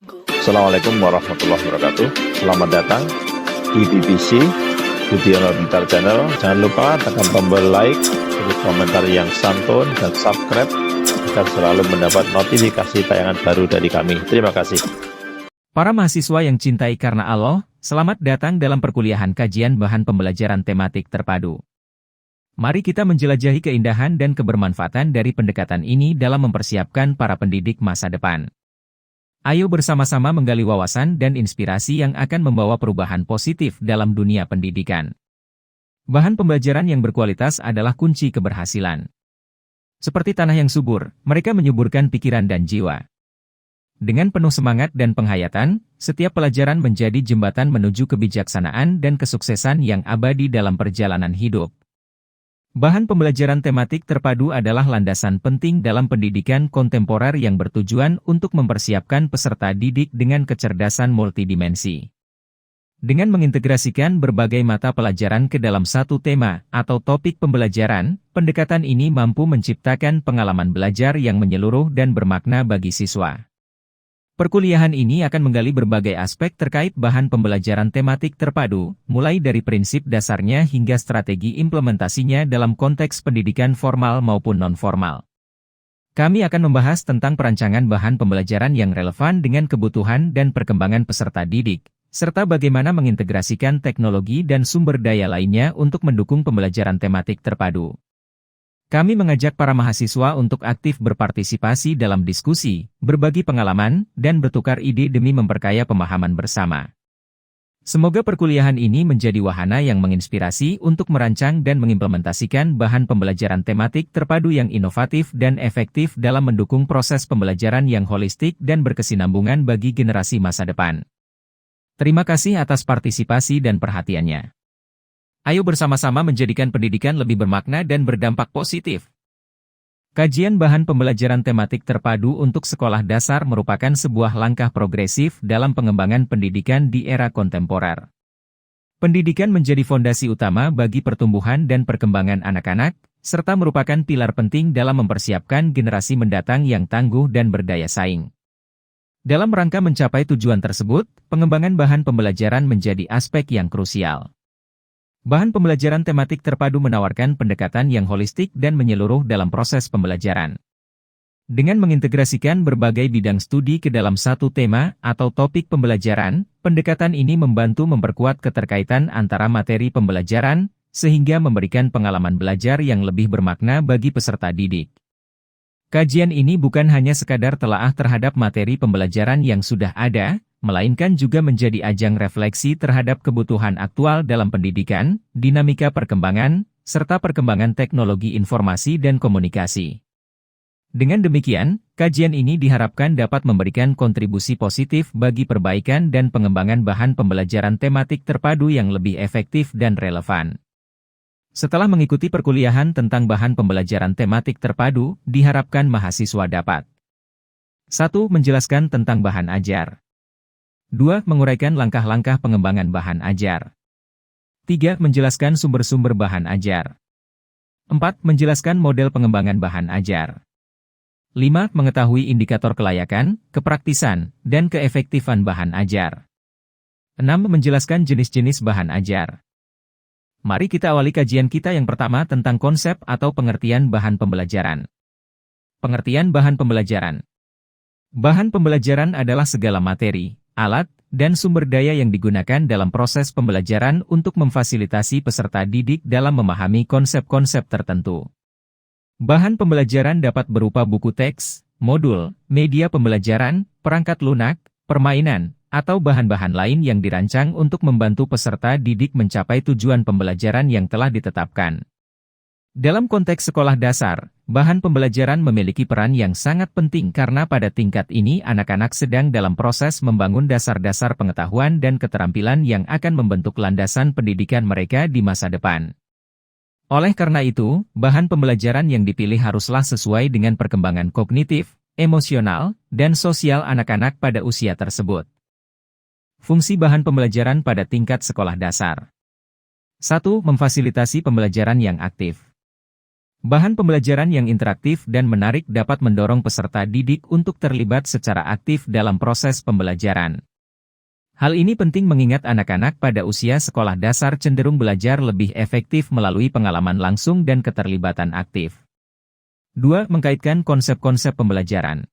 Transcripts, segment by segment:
Assalamualaikum warahmatullahi wabarakatuh. Selamat datang di BBC Budiono Pintar Channel. Jangan lupa tekan tombol like, beri komentar yang santun, dan subscribe agar selalu mendapat notifikasi tayangan baru dari kami. Terima kasih. Para mahasiswa yang cintai karena Allah, selamat datang dalam perkuliahan kajian bahan pembelajaran tematik terpadu. Mari kita menjelajahi keindahan dan kebermanfaatan dari pendekatan ini dalam mempersiapkan para pendidik masa depan. Ayo bersama-sama menggali wawasan dan inspirasi yang akan membawa perubahan positif dalam dunia pendidikan. Bahan pembelajaran yang berkualitas adalah kunci keberhasilan. Seperti tanah yang subur, mereka menyuburkan pikiran dan jiwa. Dengan penuh semangat dan penghayatan, setiap pelajaran menjadi jembatan menuju kebijaksanaan dan kesuksesan yang abadi dalam perjalanan hidup. Bahan pembelajaran tematik terpadu adalah landasan penting dalam pendidikan kontemporer yang bertujuan untuk mempersiapkan peserta didik dengan kecerdasan multidimensi. Dengan mengintegrasikan berbagai mata pelajaran ke dalam satu tema atau topik pembelajaran, pendekatan ini mampu menciptakan pengalaman belajar yang menyeluruh dan bermakna bagi siswa. Perkuliahan ini akan menggali berbagai aspek terkait bahan pembelajaran tematik terpadu, mulai dari prinsip dasarnya hingga strategi implementasinya dalam konteks pendidikan formal maupun non-formal. Kami akan membahas tentang perancangan bahan pembelajaran yang relevan dengan kebutuhan dan perkembangan peserta didik, serta bagaimana mengintegrasikan teknologi dan sumber daya lainnya untuk mendukung pembelajaran tematik terpadu. Kami mengajak para mahasiswa untuk aktif berpartisipasi dalam diskusi, berbagi pengalaman, dan bertukar ide demi memperkaya pemahaman bersama. Semoga perkuliahan ini menjadi wahana yang menginspirasi untuk merancang dan mengimplementasikan bahan pembelajaran tematik terpadu yang inovatif dan efektif dalam mendukung proses pembelajaran yang holistik dan berkesinambungan bagi generasi masa depan. Terima kasih atas partisipasi dan perhatiannya. Ayo bersama-sama menjadikan pendidikan lebih bermakna dan berdampak positif. Kajian bahan pembelajaran tematik terpadu untuk sekolah dasar merupakan sebuah langkah progresif dalam pengembangan pendidikan di era kontemporer. Pendidikan menjadi fondasi utama bagi pertumbuhan dan perkembangan anak-anak, serta merupakan pilar penting dalam mempersiapkan generasi mendatang yang tangguh dan berdaya saing. Dalam rangka mencapai tujuan tersebut, pengembangan bahan pembelajaran menjadi aspek yang krusial. Bahan pembelajaran tematik terpadu menawarkan pendekatan yang holistik dan menyeluruh dalam proses pembelajaran. Dengan mengintegrasikan berbagai bidang studi ke dalam satu tema atau topik pembelajaran, pendekatan ini membantu memperkuat keterkaitan antara materi pembelajaran, sehingga memberikan pengalaman belajar yang lebih bermakna bagi peserta didik. Kajian ini bukan hanya sekadar telaah terhadap materi pembelajaran yang sudah ada, melainkan juga menjadi ajang refleksi terhadap kebutuhan aktual dalam pendidikan, dinamika perkembangan, serta perkembangan teknologi informasi dan komunikasi. Dengan demikian, kajian ini diharapkan dapat memberikan kontribusi positif bagi perbaikan dan pengembangan bahan pembelajaran tematik terpadu yang lebih efektif dan relevan. Setelah mengikuti perkuliahan tentang bahan pembelajaran tematik terpadu, diharapkan mahasiswa dapat 1. Menjelaskan tentang bahan ajar. 2. Menguraikan langkah-langkah pengembangan bahan ajar. 3. Menjelaskan sumber-sumber bahan ajar. 4. Menjelaskan model pengembangan bahan ajar. 5. Mengetahui indikator kelayakan, kepraktisan, dan keefektifan bahan ajar. 6. Menjelaskan jenis-jenis bahan ajar. Mari kita awali kajian kita yang pertama tentang konsep atau pengertian bahan pembelajaran. Pengertian bahan pembelajaran. Bahan pembelajaran adalah segala materi, alat, dan sumber daya yang digunakan dalam proses pembelajaran untuk memfasilitasi peserta didik dalam memahami konsep-konsep tertentu. Bahan pembelajaran dapat berupa buku teks, modul, media pembelajaran, perangkat lunak, permainan, atau bahan-bahan lain yang dirancang untuk membantu peserta didik mencapai tujuan pembelajaran yang telah ditetapkan. Dalam konteks sekolah dasar, bahan pembelajaran memiliki peran yang sangat penting karena pada tingkat ini anak-anak sedang dalam proses membangun dasar-dasar pengetahuan dan keterampilan yang akan membentuk landasan pendidikan mereka di masa depan. Oleh karena itu, bahan pembelajaran yang dipilih haruslah sesuai dengan perkembangan kognitif, emosional, dan sosial anak-anak pada usia tersebut. Fungsi bahan pembelajaran pada tingkat sekolah dasar. 1. Memfasilitasi pembelajaran yang aktif. Bahan pembelajaran yang interaktif dan menarik dapat mendorong peserta didik untuk terlibat secara aktif dalam proses pembelajaran. Hal ini penting mengingat anak-anak pada usia sekolah dasar cenderung belajar lebih efektif melalui pengalaman langsung dan keterlibatan aktif. 2. Mengkaitkan konsep-konsep pembelajaran.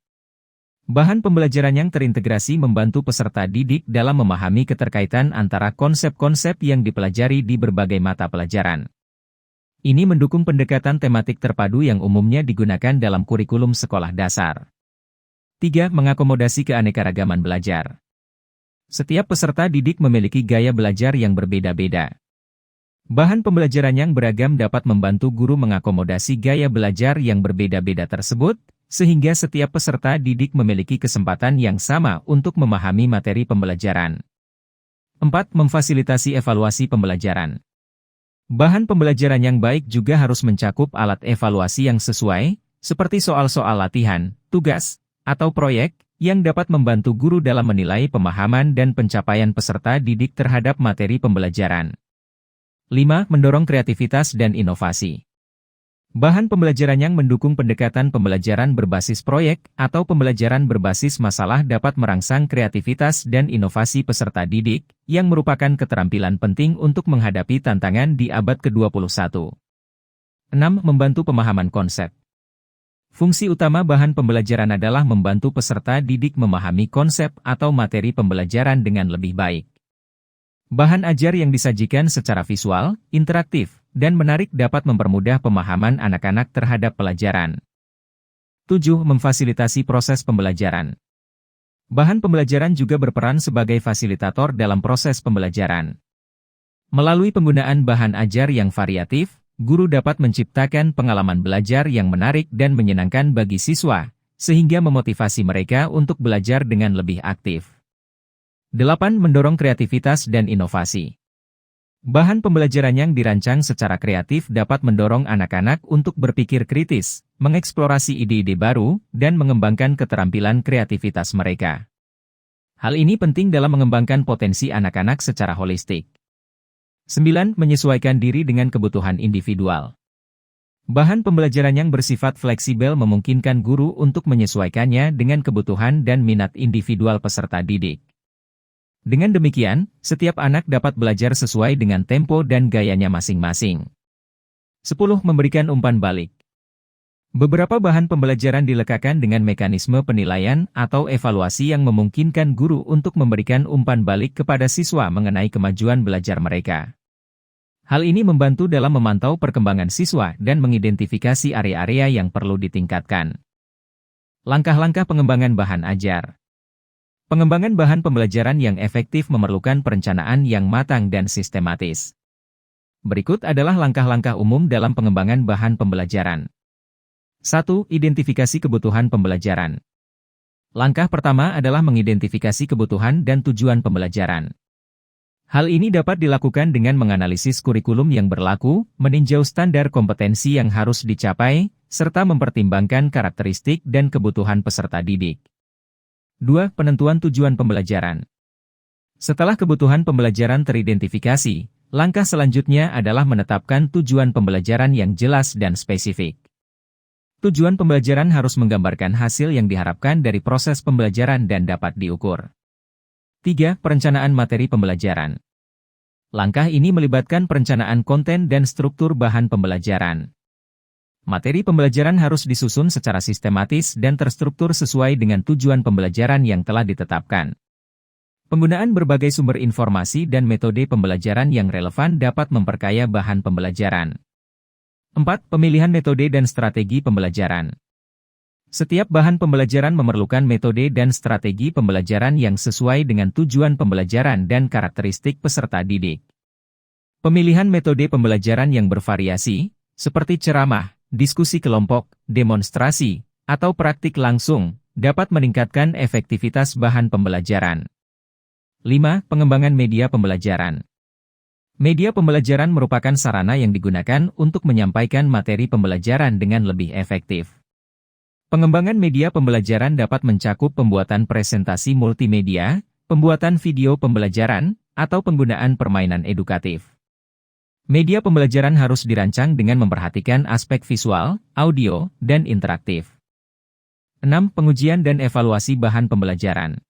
Bahan pembelajaran yang terintegrasi membantu peserta didik dalam memahami keterkaitan antara konsep-konsep yang dipelajari di berbagai mata pelajaran. Ini mendukung pendekatan tematik terpadu yang umumnya digunakan dalam kurikulum sekolah dasar. 3. Mengakomodasi keanekaragaman belajar. Setiap peserta didik memiliki gaya belajar yang berbeda-beda. Bahan pembelajaran yang beragam dapat membantu guru mengakomodasi gaya belajar yang berbeda-beda tersebut, sehingga setiap peserta didik memiliki kesempatan yang sama untuk memahami materi pembelajaran. 4. Memfasilitasi evaluasi pembelajaran. Bahan pembelajaran yang baik juga harus mencakup alat evaluasi yang sesuai, seperti soal-soal latihan, tugas, atau proyek, yang dapat membantu guru dalam menilai pemahaman dan pencapaian peserta didik terhadap materi pembelajaran. 5. Mendorong kreativitas dan inovasi. Bahan pembelajaran yang mendukung pendekatan pembelajaran berbasis proyek atau pembelajaran berbasis masalah dapat merangsang kreativitas dan inovasi peserta didik, yang merupakan keterampilan penting untuk menghadapi tantangan di abad ke-21. 6. Membantu pemahaman konsep. Fungsi utama bahan pembelajaran adalah membantu peserta didik memahami konsep atau materi pembelajaran dengan lebih baik. Bahan ajar yang disajikan secara visual, interaktif, dan menarik dapat mempermudah pemahaman anak-anak terhadap pelajaran. 7. Memfasilitasi proses pembelajaran. Bahan pembelajaran juga berperan sebagai fasilitator dalam proses pembelajaran. Melalui penggunaan bahan ajar yang variatif, guru dapat menciptakan pengalaman belajar yang menarik dan menyenangkan bagi siswa, sehingga memotivasi mereka untuk belajar dengan lebih aktif. 8. Mendorong kreativitas dan inovasi. Bahan pembelajaran yang dirancang secara kreatif dapat mendorong anak-anak untuk berpikir kritis, mengeksplorasi ide-ide baru, dan mengembangkan keterampilan kreativitas mereka. Hal ini penting dalam mengembangkan potensi anak-anak secara holistik. 9. Menyesuaikan diri dengan kebutuhan individual. Bahan pembelajaran yang bersifat fleksibel memungkinkan guru untuk menyesuaikannya dengan kebutuhan dan minat individual peserta didik. Dengan demikian, setiap anak dapat belajar sesuai dengan tempo dan gayanya masing-masing. 10. Memberikan umpan balik. Beberapa bahan pembelajaran dilekatkan dengan mekanisme penilaian atau evaluasi yang memungkinkan guru untuk memberikan umpan balik kepada siswa mengenai kemajuan belajar mereka. Hal ini membantu dalam memantau perkembangan siswa dan mengidentifikasi area-area yang perlu ditingkatkan. Langkah-langkah pengembangan bahan ajar. Pengembangan bahan pembelajaran yang efektif memerlukan perencanaan yang matang dan sistematis. Berikut adalah langkah-langkah umum dalam pengembangan bahan pembelajaran. 1. Identifikasi kebutuhan pembelajaran. Langkah pertama adalah mengidentifikasi kebutuhan dan tujuan pembelajaran. Hal ini dapat dilakukan dengan menganalisis kurikulum yang berlaku, meninjau standar kompetensi yang harus dicapai, serta mempertimbangkan karakteristik dan kebutuhan peserta didik. 2. Penentuan tujuan pembelajaran. Setelah kebutuhan pembelajaran teridentifikasi, langkah selanjutnya adalah menetapkan tujuan pembelajaran yang jelas dan spesifik. Tujuan pembelajaran harus menggambarkan hasil yang diharapkan dari proses pembelajaran dan dapat diukur. 3. Perencanaan materi pembelajaran. Langkah ini melibatkan perencanaan konten dan struktur bahan pembelajaran. Materi pembelajaran harus disusun secara sistematis dan terstruktur sesuai dengan tujuan pembelajaran yang telah ditetapkan. Penggunaan berbagai sumber informasi dan metode pembelajaran yang relevan dapat memperkaya bahan pembelajaran. 4. Pemilihan metode dan strategi pembelajaran. Setiap bahan pembelajaran memerlukan metode dan strategi pembelajaran yang sesuai dengan tujuan pembelajaran dan karakteristik peserta didik. Pemilihan metode pembelajaran yang bervariasi, seperti ceramah, diskusi kelompok, demonstrasi, atau praktik langsung, dapat meningkatkan efektivitas bahan pembelajaran. 5. Pengembangan media pembelajaran. Media pembelajaran merupakan sarana yang digunakan untuk menyampaikan materi pembelajaran dengan lebih efektif. Pengembangan media pembelajaran dapat mencakup pembuatan presentasi multimedia, pembuatan video pembelajaran, atau penggunaan permainan edukatif. Media pembelajaran harus dirancang dengan memperhatikan aspek visual, audio, dan interaktif. 6. Pengujian dan evaluasi bahan pembelajaran.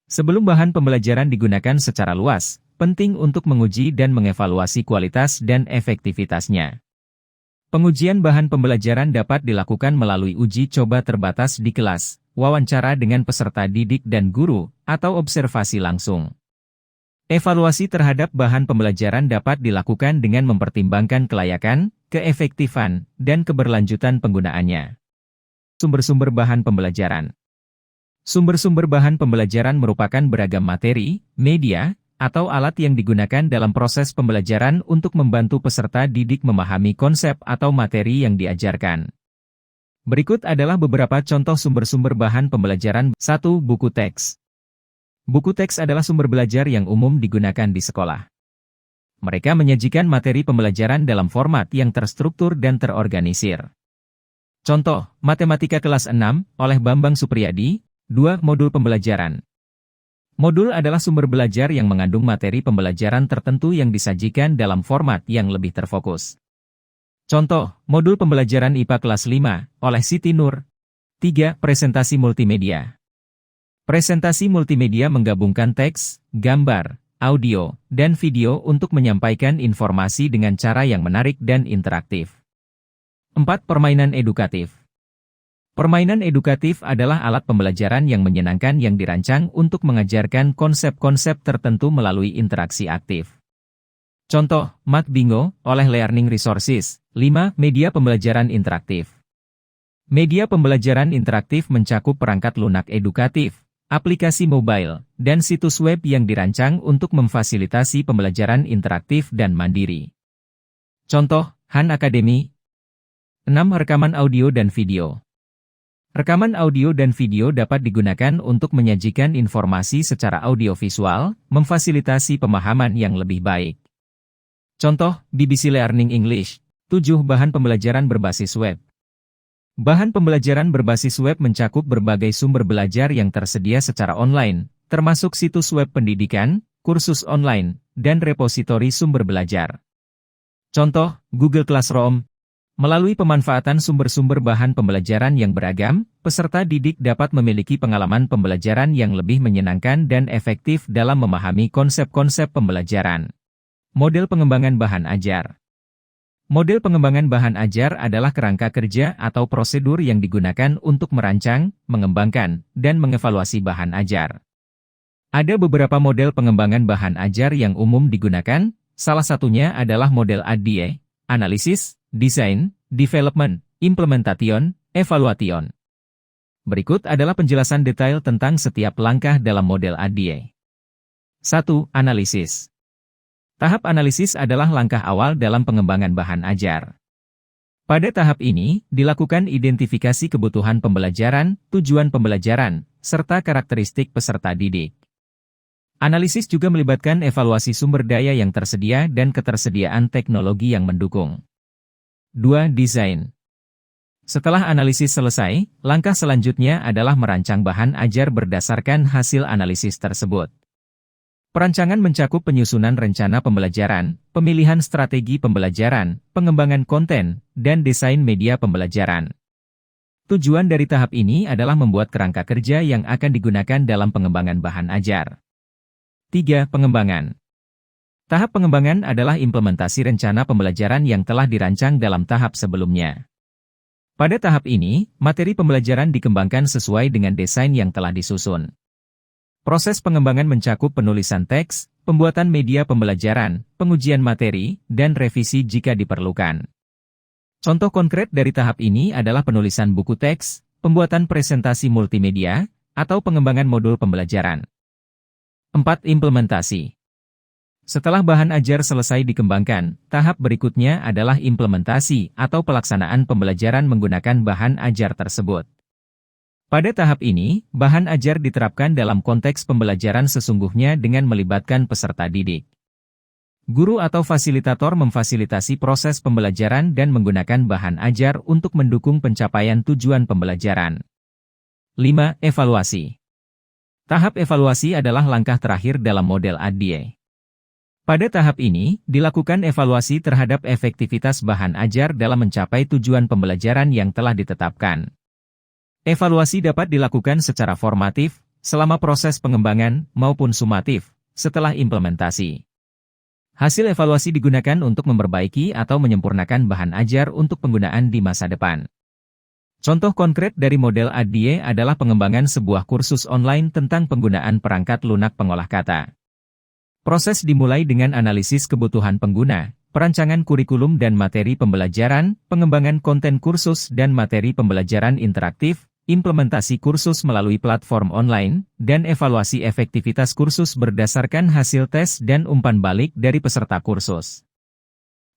Sebelum bahan pembelajaran digunakan secara luas, penting untuk menguji dan mengevaluasi kualitas dan efektivitasnya. Pengujian bahan pembelajaran dapat dilakukan melalui uji coba terbatas di kelas, wawancara dengan peserta didik dan guru, atau observasi langsung. Evaluasi terhadap bahan pembelajaran dapat dilakukan dengan mempertimbangkan kelayakan, keefektifan, dan keberlanjutan penggunaannya. Sumber-sumber bahan pembelajaran. Sumber-sumber bahan pembelajaran merupakan beragam materi, media, atau alat yang digunakan dalam proses pembelajaran untuk membantu peserta didik memahami konsep atau materi yang diajarkan. Berikut adalah beberapa contoh sumber-sumber bahan pembelajaran. 1. Buku teks. Buku teks adalah sumber belajar yang umum digunakan di sekolah. Mereka menyajikan materi pembelajaran dalam format yang terstruktur dan terorganisir. Contoh, Matematika kelas 6, oleh Bambang Supriyadi. 2. Modul pembelajaran. Modul adalah sumber belajar yang mengandung materi pembelajaran tertentu yang disajikan dalam format yang lebih terfokus. Contoh, Modul pembelajaran IPA kelas 5, oleh Siti Nur. 3. Presentasi multimedia. Presentasi multimedia menggabungkan teks, gambar, audio, dan video untuk menyampaikan informasi dengan cara yang menarik dan interaktif. 4. Permainan edukatif. Permainan edukatif adalah alat pembelajaran yang menyenangkan yang dirancang untuk mengajarkan konsep-konsep tertentu melalui interaksi aktif. Contoh, Mat Bingo, oleh Learning Resources. 5. Media pembelajaran interaktif. Media pembelajaran interaktif mencakup perangkat lunak edukatif, aplikasi mobile, dan situs web yang dirancang untuk memfasilitasi pembelajaran interaktif dan mandiri. Contoh, Han Academy. 6. Rekaman audio dan video. Rekaman audio dan video dapat digunakan untuk menyajikan informasi secara audiovisual, memfasilitasi pemahaman yang lebih baik. Contoh, BBC Learning English. 7. Bahan pembelajaran berbasis web. Bahan pembelajaran berbasis web mencakup berbagai sumber belajar yang tersedia secara online, termasuk situs web pendidikan, kursus online, dan repositori sumber belajar. Contoh, Google Classroom. Melalui pemanfaatan sumber-sumber bahan pembelajaran yang beragam, peserta didik dapat memiliki pengalaman pembelajaran yang lebih menyenangkan dan efektif dalam memahami konsep-konsep pembelajaran. Model pengembangan bahan ajar. Model pengembangan bahan ajar adalah kerangka kerja atau prosedur yang digunakan untuk merancang, mengembangkan, dan mengevaluasi bahan ajar. Ada beberapa model pengembangan bahan ajar yang umum digunakan, salah satunya adalah model ADDIE, analisis, desain, development, implementation, evaluation. Berikut adalah penjelasan detail tentang setiap langkah dalam model ADDIE. 1. Analisis. Tahap analisis adalah langkah awal dalam pengembangan bahan ajar. Pada tahap ini, dilakukan identifikasi kebutuhan pembelajaran, tujuan pembelajaran, serta karakteristik peserta didik. Analisis juga melibatkan evaluasi sumber daya yang tersedia dan ketersediaan teknologi yang mendukung. 2. Desain. Setelah analisis selesai, langkah selanjutnya adalah merancang bahan ajar berdasarkan hasil analisis tersebut. Perancangan mencakup penyusunan rencana pembelajaran, pemilihan strategi pembelajaran, pengembangan konten, dan desain media pembelajaran. Tujuan dari tahap ini adalah membuat kerangka kerja yang akan digunakan dalam pengembangan bahan ajar. 3. Pengembangan. Tahap pengembangan adalah implementasi rencana pembelajaran yang telah dirancang dalam tahap sebelumnya. Pada tahap ini, materi pembelajaran dikembangkan sesuai dengan desain yang telah disusun. Proses pengembangan mencakup penulisan teks, pembuatan media pembelajaran, pengujian materi, dan revisi jika diperlukan. Contoh konkret dari tahap ini adalah penulisan buku teks, pembuatan presentasi multimedia, atau pengembangan modul pembelajaran. 4. Implementasi. Setelah bahan ajar selesai dikembangkan, tahap berikutnya adalah implementasi atau pelaksanaan pembelajaran menggunakan bahan ajar tersebut. Pada tahap ini, bahan ajar diterapkan dalam konteks pembelajaran sesungguhnya dengan melibatkan peserta didik. Guru atau fasilitator memfasilitasi proses pembelajaran dan menggunakan bahan ajar untuk mendukung pencapaian tujuan pembelajaran. 5. Evaluasi. Tahap evaluasi adalah langkah terakhir dalam model ADDIE. Pada tahap ini, dilakukan evaluasi terhadap efektivitas bahan ajar dalam mencapai tujuan pembelajaran yang telah ditetapkan. Evaluasi dapat dilakukan secara formatif, selama proses pengembangan, maupun sumatif, setelah implementasi. Hasil evaluasi digunakan untuk memperbaiki atau menyempurnakan bahan ajar untuk penggunaan di masa depan. Contoh konkret dari model ADIE adalah pengembangan sebuah kursus online tentang penggunaan perangkat lunak pengolah kata. Proses dimulai dengan analisis kebutuhan pengguna, perancangan kurikulum dan materi pembelajaran, pengembangan konten kursus dan materi pembelajaran interaktif, implementasi kursus melalui platform online, dan evaluasi efektivitas kursus berdasarkan hasil tes dan umpan balik dari peserta kursus.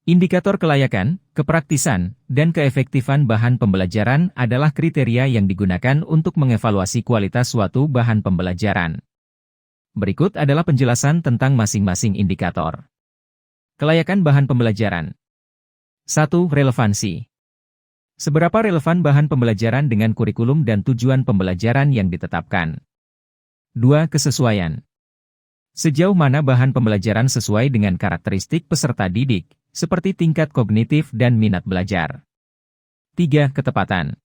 Indikator kelayakan, kepraktisan, dan keefektifan bahan pembelajaran adalah kriteria yang digunakan untuk mengevaluasi kualitas suatu bahan pembelajaran. Berikut adalah penjelasan tentang masing-masing indikator. Kelayakan bahan pembelajaran. 1. Relevansi. Seberapa relevan bahan pembelajaran dengan kurikulum dan tujuan pembelajaran yang ditetapkan? 2. Kesesuaian. Sejauh mana bahan pembelajaran sesuai dengan karakteristik peserta didik, seperti tingkat kognitif dan minat belajar. 3. Ketepatan.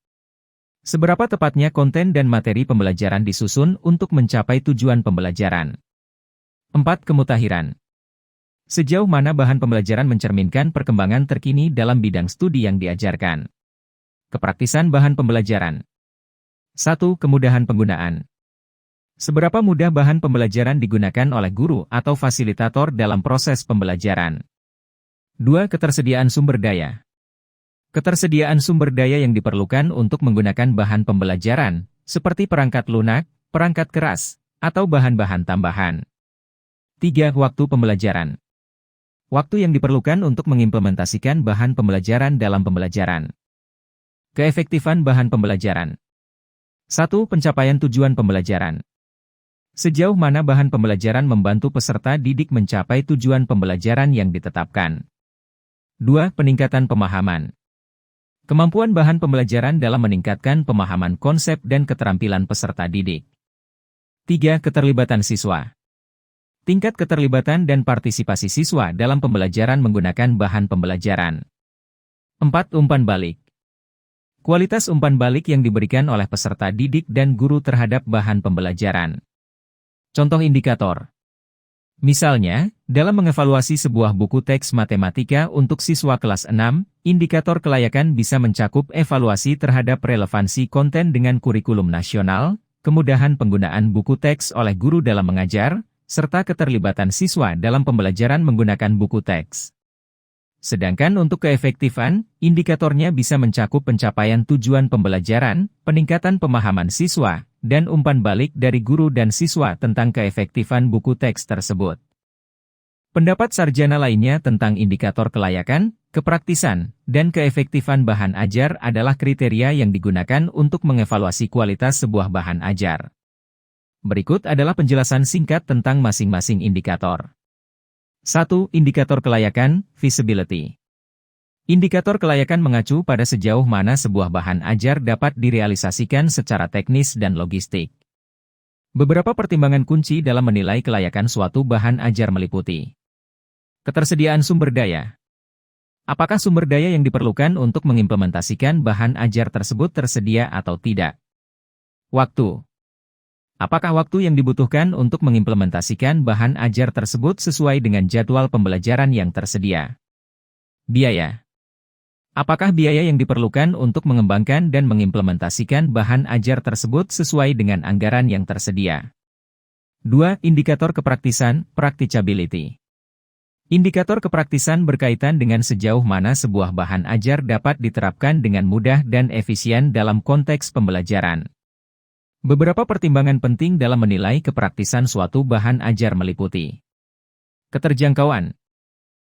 Seberapa tepatnya konten dan materi pembelajaran disusun untuk mencapai tujuan pembelajaran. 4. Kemutahiran. Sejauh mana bahan pembelajaran mencerminkan perkembangan terkini dalam bidang studi yang diajarkan. Kepraktisan bahan pembelajaran. 1. Kemudahan penggunaan. Seberapa mudah bahan pembelajaran digunakan oleh guru atau fasilitator dalam proses pembelajaran. 2. Ketersediaan sumber daya. Ketersediaan sumber daya yang diperlukan untuk menggunakan bahan pembelajaran, seperti perangkat lunak, perangkat keras, atau bahan-bahan tambahan. 3. Waktu pembelajaran. Waktu yang diperlukan untuk mengimplementasikan bahan pembelajaran dalam pembelajaran. Keefektifan bahan pembelajaran. 1. Pencapaian tujuan pembelajaran. Sejauh mana bahan pembelajaran membantu peserta didik mencapai tujuan pembelajaran yang ditetapkan. 2. Peningkatan pemahaman. Kemampuan bahan pembelajaran dalam meningkatkan pemahaman konsep dan keterampilan peserta didik. 3. Keterlibatan siswa. Tingkat keterlibatan dan partisipasi siswa dalam pembelajaran menggunakan bahan pembelajaran. 4. Umpan balik. Kualitas umpan balik yang diberikan oleh peserta didik dan guru terhadap bahan pembelajaran. Contoh indikator. Misalnya, dalam mengevaluasi sebuah buku teks matematika untuk siswa kelas 6, indikator kelayakan bisa mencakup evaluasi terhadap relevansi konten dengan kurikulum nasional, kemudahan penggunaan buku teks oleh guru dalam mengajar, serta keterlibatan siswa dalam pembelajaran menggunakan buku teks. Sedangkan untuk keefektifan, indikatornya bisa mencakup pencapaian tujuan pembelajaran, peningkatan pemahaman siswa, dan umpan balik dari guru dan siswa tentang keefektifan buku teks tersebut. Pendapat sarjana lainnya tentang indikator kelayakan, kepraktisan, dan keefektifan bahan ajar adalah kriteria yang digunakan untuk mengevaluasi kualitas sebuah bahan ajar. Berikut adalah penjelasan singkat tentang masing-masing indikator. 1. Indikator kelayakan, feasibility. Indikator kelayakan mengacu pada sejauh mana sebuah bahan ajar dapat direalisasikan secara teknis dan logistik. Beberapa pertimbangan kunci dalam menilai kelayakan suatu bahan ajar meliputi: ketersediaan sumber daya. Apakah sumber daya yang diperlukan untuk mengimplementasikan bahan ajar tersebut tersedia atau tidak? Waktu. Apakah waktu yang dibutuhkan untuk mengimplementasikan bahan ajar tersebut sesuai dengan jadwal pembelajaran yang tersedia? Biaya. Apakah biaya yang diperlukan untuk mengembangkan dan mengimplementasikan bahan ajar tersebut sesuai dengan anggaran yang tersedia? 2. Indikator kepraktisan, practicability. Indikator kepraktisan berkaitan dengan sejauh mana sebuah bahan ajar dapat diterapkan dengan mudah dan efisien dalam konteks pembelajaran. Beberapa pertimbangan penting dalam menilai kepraktisan suatu bahan ajar meliputi: keterjangkauan.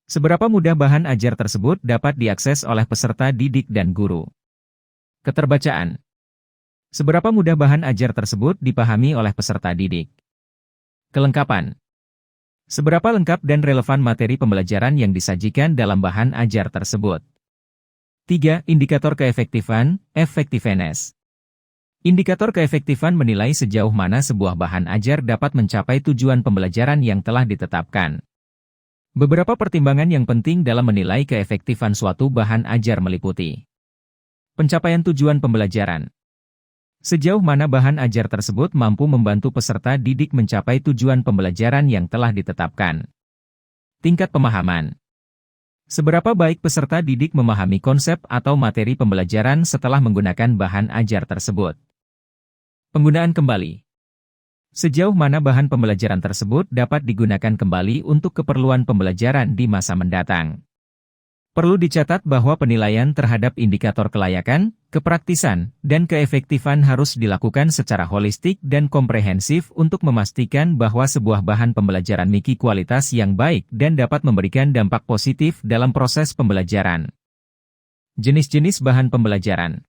Seberapa mudah bahan ajar tersebut dapat diakses oleh peserta didik dan guru. Keterbacaan. Seberapa mudah bahan ajar tersebut dipahami oleh peserta didik. Kelengkapan. Seberapa lengkap dan relevan materi pembelajaran yang disajikan dalam bahan ajar tersebut. 3. Indikator keefektifan, effectiveness. Indikator keefektifan menilai sejauh mana sebuah bahan ajar dapat mencapai tujuan pembelajaran yang telah ditetapkan. Beberapa pertimbangan yang penting dalam menilai keefektifan suatu bahan ajar meliputi pencapaian tujuan pembelajaran. Sejauh mana bahan ajar tersebut mampu membantu peserta didik mencapai tujuan pembelajaran yang telah ditetapkan. Tingkat pemahaman. Seberapa baik peserta didik memahami konsep atau materi pembelajaran setelah menggunakan bahan ajar tersebut. Penggunaan kembali. Sejauh mana bahan pembelajaran tersebut dapat digunakan kembali untuk keperluan pembelajaran di masa mendatang. Perlu dicatat bahwa penilaian terhadap indikator kelayakan, kepraktisan, dan keefektifan harus dilakukan secara holistik dan komprehensif untuk memastikan bahwa sebuah bahan pembelajaran memiliki kualitas yang baik dan dapat memberikan dampak positif dalam proses pembelajaran. Jenis-jenis bahan pembelajaran.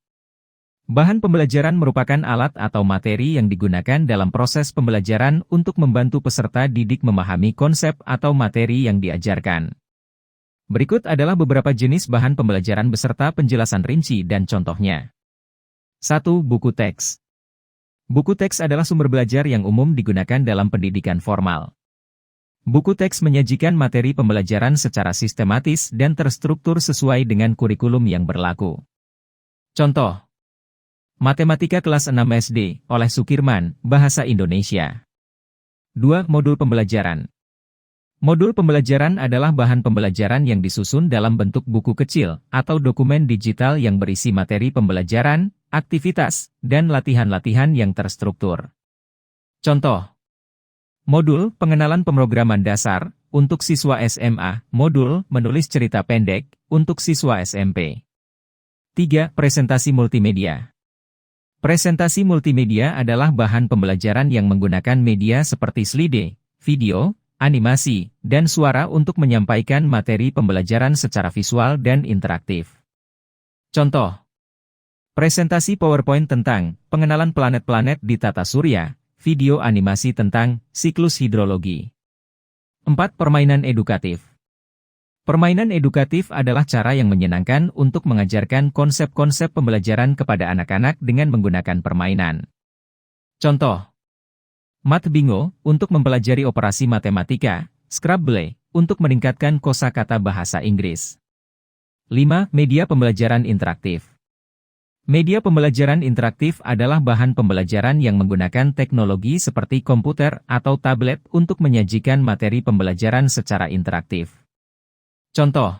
Bahan pembelajaran merupakan alat atau materi yang digunakan dalam proses pembelajaran untuk membantu peserta didik memahami konsep atau materi yang diajarkan. Berikut adalah beberapa jenis bahan pembelajaran beserta penjelasan rinci dan contohnya. 1. Buku teks. Buku teks adalah sumber belajar yang umum digunakan dalam pendidikan formal. Buku teks menyajikan materi pembelajaran secara sistematis dan terstruktur sesuai dengan kurikulum yang berlaku. Contoh. Matematika kelas 6 SD, oleh Sukirman, Bahasa Indonesia. 2. Modul pembelajaran. Modul pembelajaran adalah bahan pembelajaran yang disusun dalam bentuk buku kecil atau dokumen digital yang berisi materi pembelajaran, aktivitas, dan latihan-latihan yang terstruktur. Contoh. Modul pengenalan pemrograman dasar untuk siswa SMA, modul menulis cerita pendek untuk siswa SMP. 3. Presentasi multimedia. Presentasi multimedia adalah bahan pembelajaran yang menggunakan media seperti slide, video, animasi, dan suara untuk menyampaikan materi pembelajaran secara visual dan interaktif. Contoh. Presentasi PowerPoint tentang pengenalan planet-planet di tata surya, video animasi tentang siklus hidrologi. 4. Permainan edukatif. Permainan edukatif adalah cara yang menyenangkan untuk mengajarkan konsep-konsep pembelajaran kepada anak-anak dengan menggunakan permainan. Contoh. Math Bingo untuk mempelajari operasi matematika, Scrabble untuk meningkatkan kosakata bahasa Inggris. 5. Media pembelajaran interaktif. Media pembelajaran interaktif adalah bahan pembelajaran yang menggunakan teknologi seperti komputer atau tablet untuk menyajikan materi pembelajaran secara interaktif. Contoh.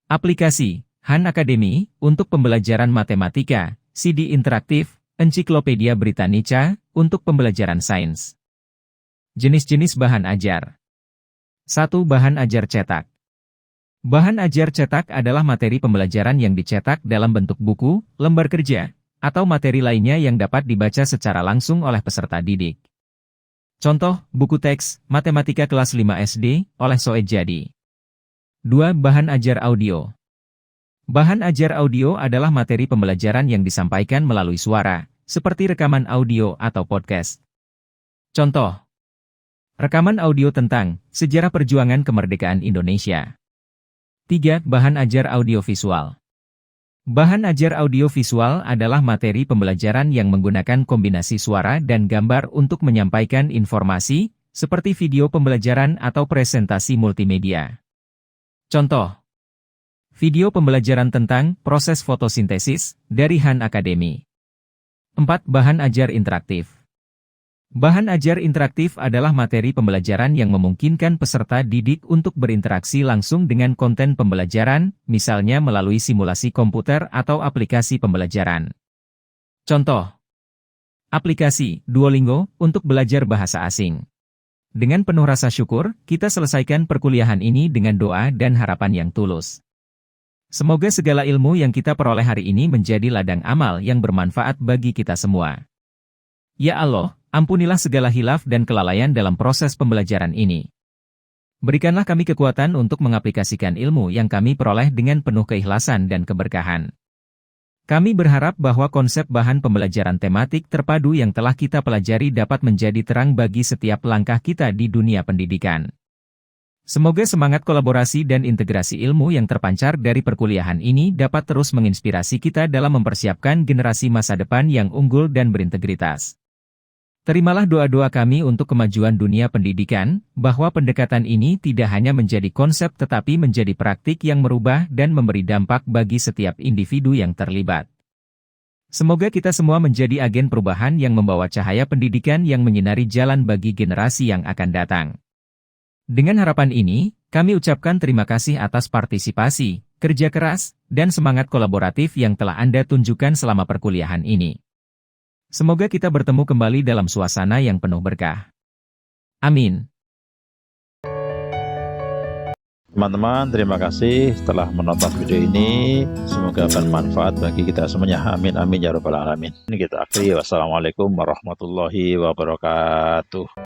Aplikasi Han Academy untuk pembelajaran matematika, CD interaktif, Ensiklopedia Britannica untuk pembelajaran sains. Jenis-jenis bahan ajar. 1. Bahan ajar cetak. Bahan ajar cetak adalah materi pembelajaran yang dicetak dalam bentuk buku, lembar kerja, atau materi lainnya yang dapat dibaca secara langsung oleh peserta didik. Contoh, buku teks, Matematika kelas 5 SD, oleh Soed Jadi. 2. Bahan ajar audio. Bahan ajar audio adalah materi pembelajaran yang disampaikan melalui suara, seperti rekaman audio atau podcast. Contoh. Rekaman audio tentang sejarah perjuangan kemerdekaan Indonesia. 3. Bahan ajar audiovisual. Bahan ajar audiovisual adalah materi pembelajaran yang menggunakan kombinasi suara dan gambar untuk menyampaikan informasi, seperti video pembelajaran atau presentasi multimedia. Contoh. Video pembelajaran tentang proses fotosintesis dari Han Academy. 4. Bahan ajar interaktif. Bahan ajar interaktif adalah materi pembelajaran yang memungkinkan peserta didik untuk berinteraksi langsung dengan konten pembelajaran, misalnya melalui simulasi komputer atau aplikasi pembelajaran. Contoh. Aplikasi Duolingo untuk belajar bahasa asing. Dengan penuh rasa syukur, kita selesaikan perkuliahan ini dengan doa dan harapan yang tulus. Semoga segala ilmu yang kita peroleh hari ini menjadi ladang amal yang bermanfaat bagi kita semua. Ya Allah, ampunilah segala hilaf dan kelalaian dalam proses pembelajaran ini. Berikanlah kami kekuatan untuk mengaplikasikan ilmu yang kami peroleh dengan penuh keikhlasan dan keberkahan. Kami berharap bahwa konsep bahan pembelajaran tematik terpadu yang telah kita pelajari dapat menjadi terang bagi setiap langkah kita di dunia pendidikan. Semoga semangat kolaborasi dan integrasi ilmu yang terpancar dari perkuliahan ini dapat terus menginspirasi kita dalam mempersiapkan generasi masa depan yang unggul dan berintegritas. Terimalah doa-doa kami untuk kemajuan dunia pendidikan, bahwa pendekatan ini tidak hanya menjadi konsep tetapi menjadi praktik yang merubah dan memberi dampak bagi setiap individu yang terlibat. Semoga kita semua menjadi agen perubahan yang membawa cahaya pendidikan yang menyinari jalan bagi generasi yang akan datang. Dengan harapan ini, kami ucapkan terima kasih atas partisipasi, kerja keras, dan semangat kolaboratif yang telah Anda tunjukkan selama perkuliahan ini. Semoga kita bertemu kembali dalam suasana yang penuh berkah. Amin. Teman-teman, terima kasih telah menonton video ini. Semoga bermanfaat bagi kita semuanya. Amin, amin, ya rabbal alamin. Ini kita akhiri. Wassalamualaikum warahmatullahi wabarakatuh.